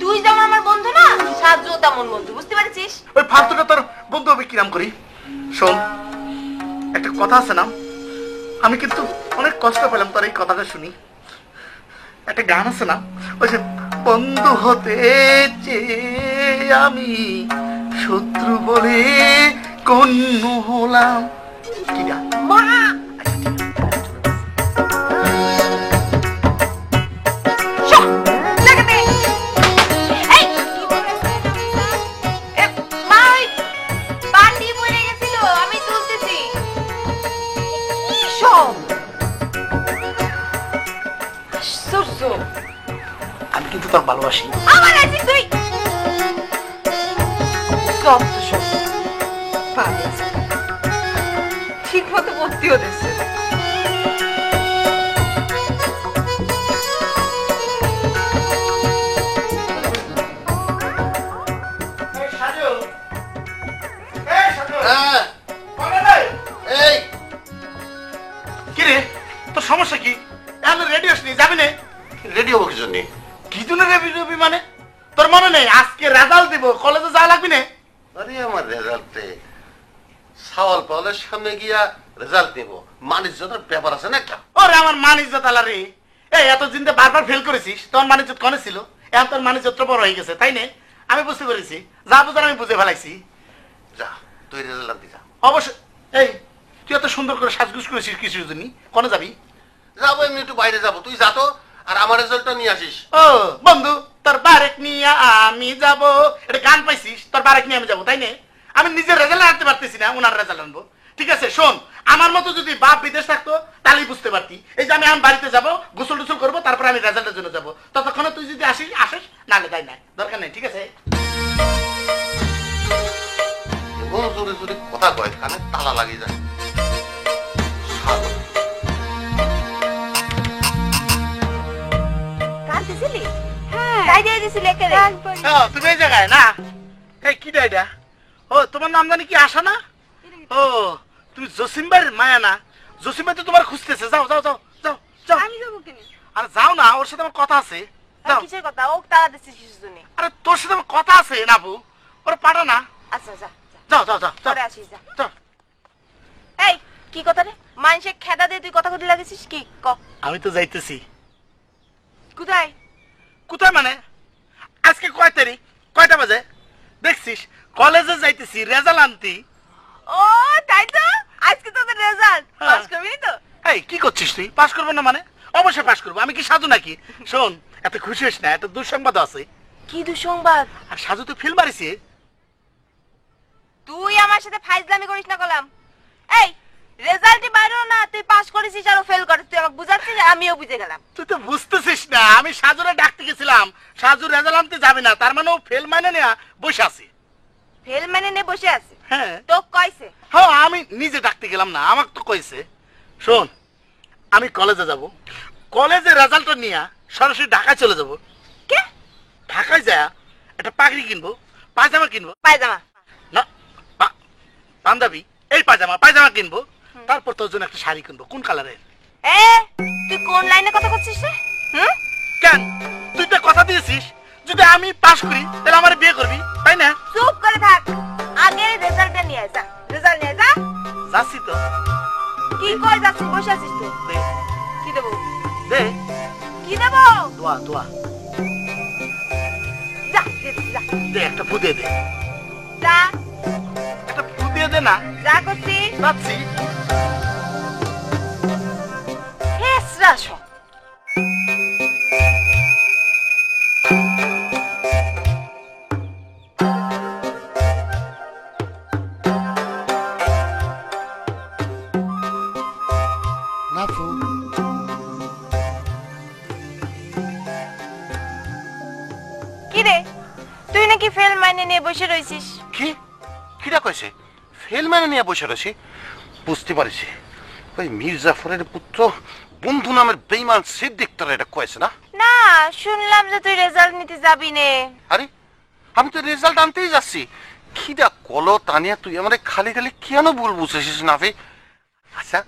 তুই যেমন আমার বন্ধু না, সাজু তেমন বন্ধু, বুঝতে পারছিস? ওই ফালতুটা তোর বন্ধু হবে কিরাম করি? শোন, একটা কথা আছে না, আমি কিন্তু অনেক কষ্ট পেলাম তোর এই কথাটা শুনি। একটা গান আছে না, ওই যে বন্ধু হতে চেয়ে আমি শত্রু বলে গণ্য হলাম, কি গান? মা শো, জায়গা দে। এই, মা ওই বাটি পড়ে গেছিল, আমি তুলতেছি। কি সব? আশ্চর্য। আমি কিন্তু তোর ভালোবাসি। আমার আছি তুই। সব তো সব পাগল। ঠিক মতো ভর্তিও দিচ্ছে না। এই কি রে, তোর সমস্যা কি? এখন রেডি হসনি, যাবি না? রেডি হবো কি জন্য? কি জন্য রেবি মানে? তোর মনে নেই আজকে রেজাল্ট দিব, কলেজে যাওয়া লাগবি না? আরে আমার রেজাল্টে সাওয়াল পাওয়ালের সামনে গিয়া রেজাল্ট নেব, মানিস জনের ব্যাপার আছে না একটা। ওরে আমার মান ইজ্জত আলা রে। এই এত দিনতে বারবার ফেল করেছিস, তোর মান ইজ্জত কনে ছিল? এখন তোর মান ইজ্জত বড় হয়ে গেছে, তাই না? আমি বুঝতে পেরেছি, যা বুঝার আমি বুঝে ফেলাইছি। যা তুই রেজাল্ট আনতে যা। অবশ্য এই তুই এত সুন্দর করে সাজগুজ করেছিস কিছুর জন্য, কনে যাবি? যাবো এমনি একটু বাইরে যাবো, তুই যা তো, আর আমার রেজাল্টটা নিয়ে আসিস। ও বন্ধু, তোর বারেক নিয়ে আমি যাব, এটা গান পাইছিস? তোর বারেক নিয়ে আমি যাবো, তাই না? আমি নিজের রেজাল্ট আনতে পারতেছি না, ওনার রেজাল্ট আনবো। ঠিক আছে শোন, আমার মতো যদি বাপ বিদেশ থাকতো তাহলেই বুঝতে পারতি। এই যে আমি আমার বাড়িতে যাবো, গোসল টোসল করবো, তারপর আমি রেজাল্টের জন্য যাবো। ততক্ষণে তুই যদি আসিস নাহলে তাই নাই, দরকার নেই। ঠিক আছে? এমন জোরে জোরে কথা কয়, কানে তালা লাগিয়ে যায়। কাঁদতেছিলি? হ্যাঁ। তাই দিয়ে দিছিলি একেবারে। ও, তুমি এই জায়গায় না? এই কি এটা? ও, তোমার নাম জানি কি আশা না? ও, তুমি জসিম ভাইয়ের মায়া না? জসিম ভাই তো তোমার খুঁজতেছে, যাও যাও যাও যাও যাও। আমি যাবো কেন? আরে যাও না, ওর সাথে আমার কথা আছে। যাও। কিসের কথা? ও তারা দিছিস কিসের জন্য? আরে তোর সাথে আমার কথা আছে নাবু, ওরা পাঠা না। আচ্ছা যা, যাও যাও যাও যাও পরে আসিস যা। যাও। এই কি কথা রে? মানুষের খেদা দিয়ে তুই কথা কইতে লাগেছিস কি? ক। আমি তো যাইতেছি। কোথায়? কোথায় মানে? আজকে কয় তারিখ? কয়টা বাজে? দেখছিস কলেজে যাইতেছি রেজাল্ট আনতি। ও তাই তো, আজকে তোদের রেজাল্ট। হ্যাঁ। পাস করবি তো? এই কি করছিস তুই? পাস করবো না মানে? অবশ্যই পাস করবো। আমি কি সাজু নাকি? শোন, এত খুশি হইস না, এত দুঃসংবাদ আছে। কি দুঃসংবাদ? আর সাজু তো ফিল মারিছে। তুই আমার সাথে ফাইজলামি করিস না কলাম। এই রেজাল্টই বাইরে না, তুই পাস করেছিস আর ফেল করিস, তুই আমাকে বুঝাচ্ছিস, আমিও বুঝে গেলাম। তুই তো বুঝতেছিস না, আমি সাজুরে ডাকতে গেছিলাম, সাজু রেজাল্ট আনতে যাবে না, তার মানে ও ফেল মানে নেয়া বসে আছে। ফেল মানে নে বসে আছে? হ্যাঁ তো কইছে? হ্যাঁ, আমি নিজে ডাকতে গেলাম না, আমাকে তো কইছে। শোন, আমি কলেজে যাব, কলেজে রেজাল্টটা নিয়ে সরাসরি ঢাকায় চলে যাব। কে? ঢাকায় যায় একটা পাগড়ি কিনবো, পায়জামা কিনবো, পায়জামা? না পাঞ্জাবি। এই পায়জামা পায়জামা কিনবো, তারপর তোর জন্য একটা শাড়ি কিনবো। কোন কালারের? এ তুই কোন লাইনে কথা করছিস রে? হুম? কেন তুই তো কথা দিয়েছিস যদি আমি পাস করি তাহলে আমার বিয়ে করবি, তাই না? চুপ করে থাক, আগে রেজাল্টটা নিয়ে যা। রেজাল্ট নিয়ে যা। যাচ্ছি তো। কি কই যাচ্ছিস? বসে আছিস তো? দে কি দেবো? দে কি দেবো? দোয়া দোয়া যা যা দে, একটা ফু দিয়ে দে, যা একটা ফু দিয়ে দে না। যা করছিস। যাচ্ছি। হেসরা সব। নাফু কি রে, তুই নাকি ফেল মাইনে নিয়ে বসে রইছিস? কি কিরা কইছে ফেল মানে নিয়ে বসে রয়েছি? বুঝতে পারছি ওই মীর জাফরের পুত্র বন্ধু নামের বেঈমান সিদ্দিক তোরা এটা কয়েছে না? না, শুনলাম যে তুই রেজাল্ট নিতে যাবি নে। আরে আমি তো রেজাল্ট আনতেই যাচ্ছি। খিদা কলো তানিয়া তুই আমারে খালি খালি কেন ভুল বুঝেছিস নাফি? আচ্ছা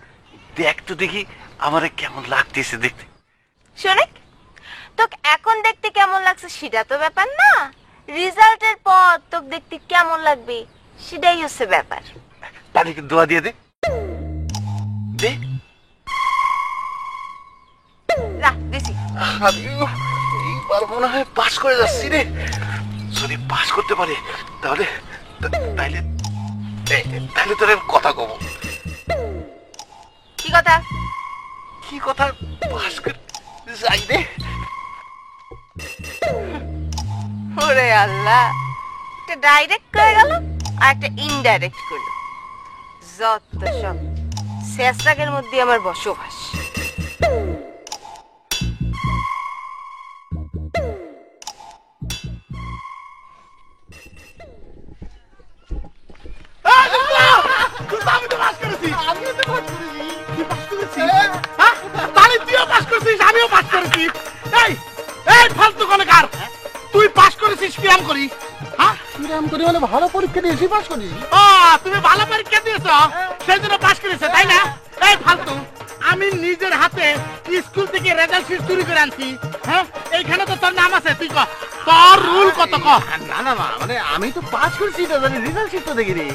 দেখ তো দেখি আমারে কেমন লাগতেছে দেখতে। শোনে, তোকে এখন দেখতে কেমন লাগছে সেটা তো ব্যাপার না, রেজাল্টের পর তোকে দেখতে কেমন লাগবে সেটাই হচ্ছে ব্যাপার। তাহলে কি দোয়া দিয়ে দে দে। যা দিছি। এইবার মনে হয় পাস করে যাচ্ছি রে। যদি পাস করতে পারি তাহলে তাইলে তাহলে তোর কথা কব। কি কথা? কি কথা? পাস করে যাই রে। ওরে আল্লাহ, একটা ডাইরেক্ট করে গেল আর একটা ইনডাইরেক্ট করলো। যত সব শেষরাগের মধ্যে আমার বসবাস। আমি তো পাস করেছি। আমিও তো পাস করেছি। তুই পাস করেছিস? হ্যাঁ? তাহলে তুইও পাস করেছিস, আমিও পাস করেছি। এই এই ফালতু কলেকার, তুই পাস করেছিস কিরাম করি? হ্যাঁ কিরাম করি মানে ভালো পরীক্ষা দিয়েছি পাস করি। ও তুমি ভালো পরীক্ষা দিয়েছো সেই জন্য পাস করেছে, তাই না? এই ফালতু, আমি নিজের হাতে স্কুল থেকে রেজাল্ট শিট চুরি করে আনছি। হ্যাঁ, এইখানে তো তোর নাম আছে, তুই ক তোর রুল কত ক? না না না মানে আমি তো পাস করেছি তো জানি রেজাল্ট শিট তো দেখিনি।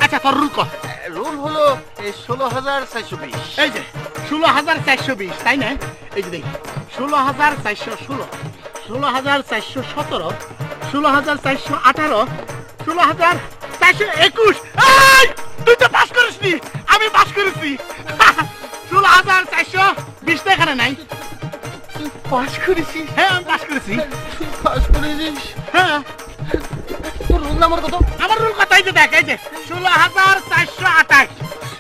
আচ্ছা তোর রুল কত? রুল হলো 16,420। এই যে 16,420, তাই না? এই যে দেখ 16,416, 16,417, 16,418, 16,421। এই তুই তো পাস করিসনি, আমি পাস করেছি। 16,420 তো এখানে নাই। পাস করেছিস? হ্যাঁ আমি পাস করেছি। পাস করেছিস? হ্যাঁ তোর রুল নাম্বার কত? আমার রুল কত? এই যে দেখ, এই যে 16,428।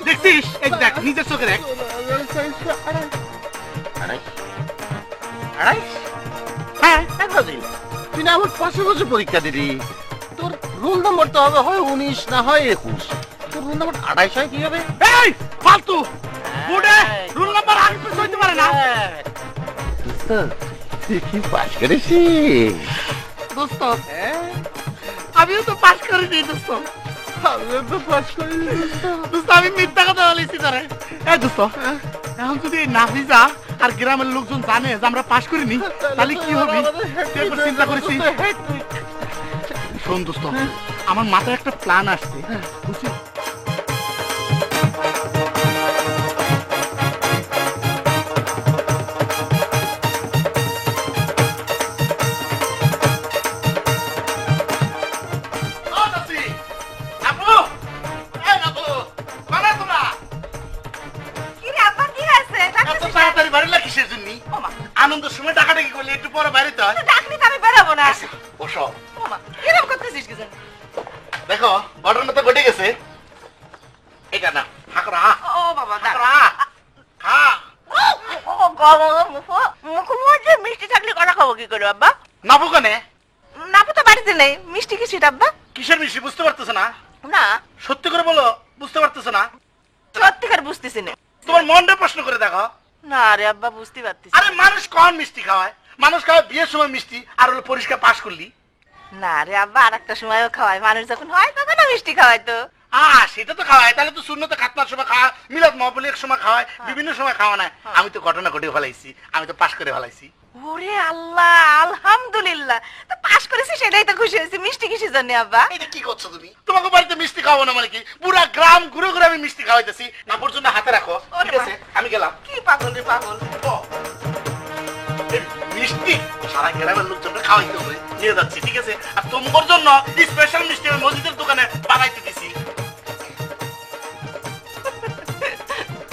দেখছিস? এই দেখ নিজের চোখে দেখ। আড়াই? হ্যাঁ তুই না আমার 5 বছর পরীক্ষা দিলি, তোর রোল নম্বর তো হবে হয় 19 না হয় 21। তোর রোল নম্বর 28 হয় কি হবে? এই ফালতু বোর্ডে রুল নাম্বার আগে পিছু হইতে পারে না। দোস্ত তুই কি পাস করেছিস? দোস্ত আমিও তো পাস করিনি দোস্ত। আমিও তো পাস করিনি দোস্ত, আমি মিথ্যা কথা বলেছি তোরে। এই দোস্ত, এখন যদি এই নাফিজা আর গ্রামের লোকজন জানে যে আমরা পাস করিনি তাহলে কি হবে? তুই একবার চিন্তা করেছিস? শোন দোস্ত, আমার মাথায় একটা প্ল্যান আসছে, বুঝছিস? আনন্দের সময় ডাকাডাকি করলে একটু পরে বাইরে তো ডাকলি তো আমি বেরোবো না। বসো। কিরম করতেছিস কি জানি? দেখো ঘটনা তো ঘটে গেছে। এটা না হাকরা ও বাবা, হাকরা খা। মুখের মধ্যে মিষ্টি থাকলে কথা খাবো কি করে আব্বা? নাবু কানে নাপু তো বাড়িতে নেই, মিষ্টি কি সেটা আব্বা? কিসের মিষ্টি বুঝতে পারতেছ না? না, সত্যি করে বলো, বুঝতে পারতেছ না? সত্যিকার বুঝতেছি না। তোমার মনটা প্রশ্ন করে দেখো। না রে আব্বা, বুঝতে পারতেছি আরে মানুষ কখন মিষ্টি খাওয়ায়? মানুষ খাওয়ায় বিয়ের সময় মিষ্টি, আর হলো পরিষ্কার পাস করলি। না রে আব্বা, আর একটা সময়ও খাওয়ায়, মানুষ যখন হয় তখন মিষ্টি খাওয়ায় তো। সেটা তো খাওয়ায়, তাহলে তো শূন্যতে খাতনার সময় খাওয়া, মিলাদ মহফিলের সময় খাওয়ায়, বিভিন্ন সময় খাওয়া না। আমি তো ঘটনা ঘটে ফেলাইছি, আমি তো পাশ করে ফেলাইছি। ওরে আল্লাহ, আলহামদুলিল্লাহ। তো পাশ করেছি সেটাই তো খুশি হয়েছি। মিষ্টি কিসের জন্য আব্বা? এটা কি করছো তুমি? তোমাকে বাড়িতে মিষ্টি খাওয়াবো না মানে কি? পুরা গ্রাম ঘুরে ঘুরে আমি মিষ্টি খাওয়াইতেছি। না পর্যন্ত হাতে রাখো, ঠিক আছে? আমি গেলাম। কি পাগল রে পাগল। এই মিষ্টি সারা গ্রামের লোকজনকে খাওয়াইতে হবে, নিয়ে যাচ্ছি, ঠিক আছে? আর তোমার জন্য স্পেশাল মিষ্টি আমি মসজিদের দোকানে বানাইতে দিছি।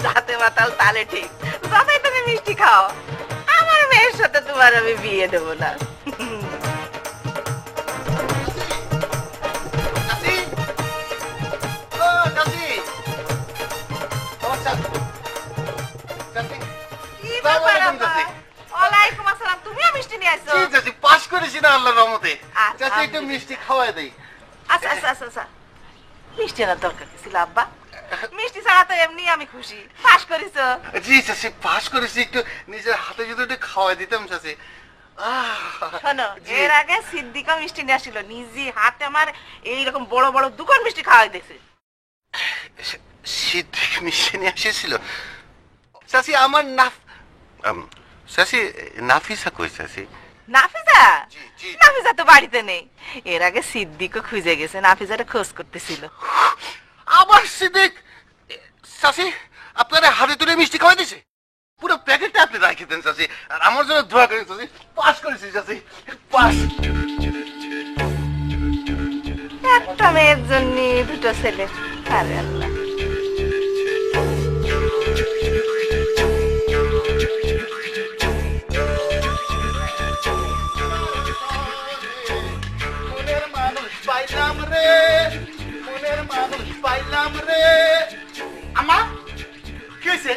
যাতে মাতাল তালে ঠিক, যতই তুমি মিষ্টি খাও, আমার মেয়ের সাথে তোমার আমি বিয়ে দেবো না। চাচি, ও চাচি, তোমার চাচি, চাচি, কি আসসালামু ব্যাপার আলাইকুম আব্বা? চাচি। ওয়ালাইকুম আসসালাম। তুমিও মিষ্টি নিয়ে আসছো? জি চাচি, পাস করেছি না আল্লাহর রহমতে। আচ্ছা, চাচি একটু মিষ্টি খাওয়াই দেই। আচ্ছা আচ্ছা আচ্ছা আচ্ছা। মিষ্টি আনার দরকার কি ছিল আব্বা? মিষ্টি ছাড়া তো এমনি আমি খুশি। পাশ করেছো? জি চাচি, পাস করেছি, একটু নিজের হাতে যদি একটু খাওয়াই দিতাম চাচি। শোনো, জি। এর আগে সিদ্দিকা মিষ্টি নিয়ে আসছিল, নিজে হাতে আমার এইরকম বড় বড় দোকান মিষ্টি খাওয়াই দিয়েছে। সিদ্দিক মিষ্টি নিয়ে এসেছিল। চাচি আমার চাচি নাফিসা কই চাচি? নাফিজা? জি, জি। নাফিজা তো বাড়িতে নেই। এর আগে সিদ্দিকও খুঁজে গেছে, নাফিজারে খোঁজ করতেছিল। আবার সিদ্দিক চাচি আপনারা হাতে তুলে মিষ্টি খাওয়াই দিছে? পুরো প্যাকেটটা আপনি রাখি দেন চাচি, আর আমার জন্য দোয়া করেন চাচি। পাস করেছি চাচি, পাস। একটা মেয়ের জন্য দুটো ছেলে। আরে আল্লাহ। মনের মানুষ পাইলাম রে, মনের মানুষ পাইলাম রে। আমা কি হয়েছে?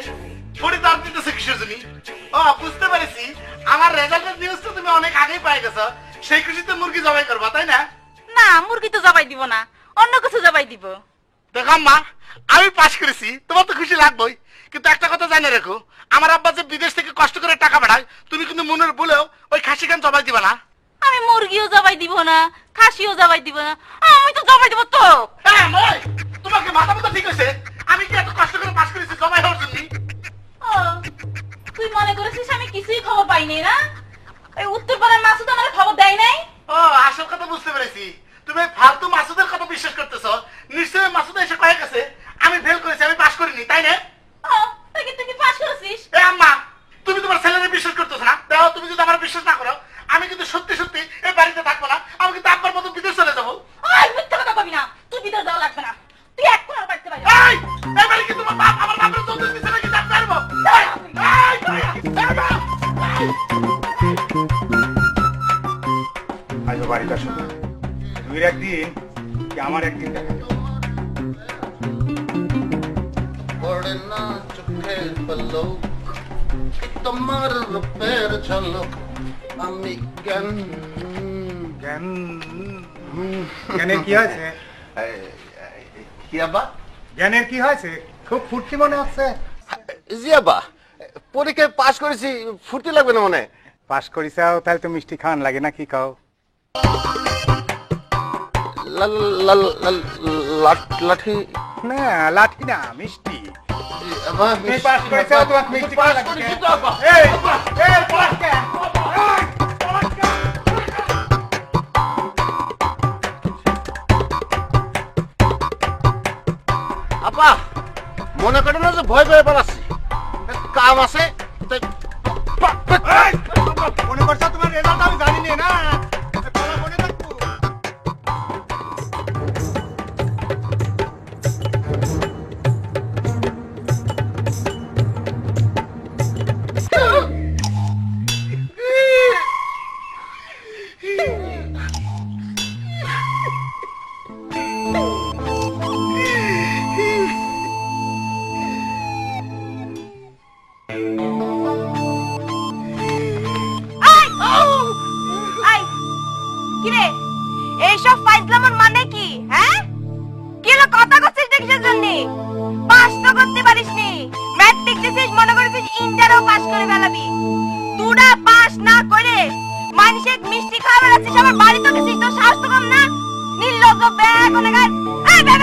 পড়ে দাঁত দিতেছে কিসের জন্য? ও বুঝতে পেরেছি, আমার রেজাল্টের নিউজ তো তুমি অনেক আগেই পাই গেছো। সেই খুশিতে মুরগি জবাই করবা, তাই না? না, মুরগি তো জবাই দিব না, অন্য কিছু জবাই দিব। দেখো আম্মা, আমি পাস করেছি, তোমার তো খুশি লাগবেই, কিন্তু একটা কথা জানে রেখো, আমার আব্বা যে বিদেশ থেকে কষ্ট করে টাকা পাঠায়, তুমি কিন্তু মনের বলেও ওই খাসি খান জবাই দিবা না। আমি মুরগিও জবাই দিব না, খাসিও জবাই দিব না, আমি তো জবাই দিব তো। হ্যাঁ মই, তোমাকে মাথা মতো ঠিক হয়েছে? আমি কি এত কষ্ট করে পাস করেছি জবাই হওয়ার জন্য? তুই মনে করেছিস আমি কিছুই খবর পাইনি না? এই উত্তরপাড়ার মাসুদ আমার খবর দেয় নাই? ও আসল কথা বুঝতে পেরেছি, তুমি ফালতু মাসুদের কথা বিশ্বাস করতেছ। নিশ্চয়ই মাসুদ এসে কয়ে গেছে আমি ফেল করেছি, আমি পাস করিনি, তাই না? তুই কি পাস করেছিস? এ আম্মা, তুমি তোমার ছেলের বিশ্বাস করতেছ না? দেখো, তুমি যদি আমার বিশ্বাস না করো, আমি কিন্তু সত্যি সত্যি এই বাড়িতে থাকবো না, আমি কিন্তু আব্বার মতো বিদেশ চলে যাবো। মিথ্যা কথা কবি না, তুই বিদেশ যাওয়া লাগবে না, তুই এখন আর বাড়িতে বাইরে। এই, এই বাড়ি কি তোমার বাপ আমার বাপের চোদ্দ দিচ্ছে নাকি জানতে পারবো? আজ বাড়িতে আসো, দুই একদিন কি আমার একদিন দেখা যাবে। পড়ে না চোখের পলক, তোমার রূপের ঝলক, আমি জ্ঞান। জ্ঞান জ্ঞানের কি হয়েছে? কি আব্বা? জ্ঞানের কি হয়েছে? খুব ফুর্তি মনে হচ্ছে। জি আব্বা, পরীক্ষায় পাস করেছি, ফুর্তি লাগবে না মনে? পাস করিসাও তাহলে তো মিষ্টি খাওয়ান লাগে না, কি খাও? লাঠি না, লাঠি না, মিষ্টি। আব্বা, তুমি পাস করিসাও তোমার মিষ্টি খাওয়া লাগে। করেছি তো আব্বা। এই, এই, পড়াস কেন? এই, পড়াস কেন? আব্বা মনে করে না যে ভয় ভয় পালাচ্ছি, কাম আছে তাই। এই, মনে করছো তোমার রেজাল্ট আমি জানি না? পড়া মনে থাকবো। কিরে, এইসব ফাইজলামের মানে কি? হ্যাঁ, কি হলো? কথা করছিস না কিসের জন্য? পাস তো করতে পারিসনি, ম্যাট্রিক দিছিস মনে করেছিস ইন্টারও পাস করে ফেলাবি। তুরা পাস না করে মানুষের মিষ্টি খাওয়া বেড়াচ্ছিস, আমার বাড়ি তো গেছিস, তোর সাহস তো কম না? নির্লজ্জ ব্যাগ অনেক। এই ব্যাগ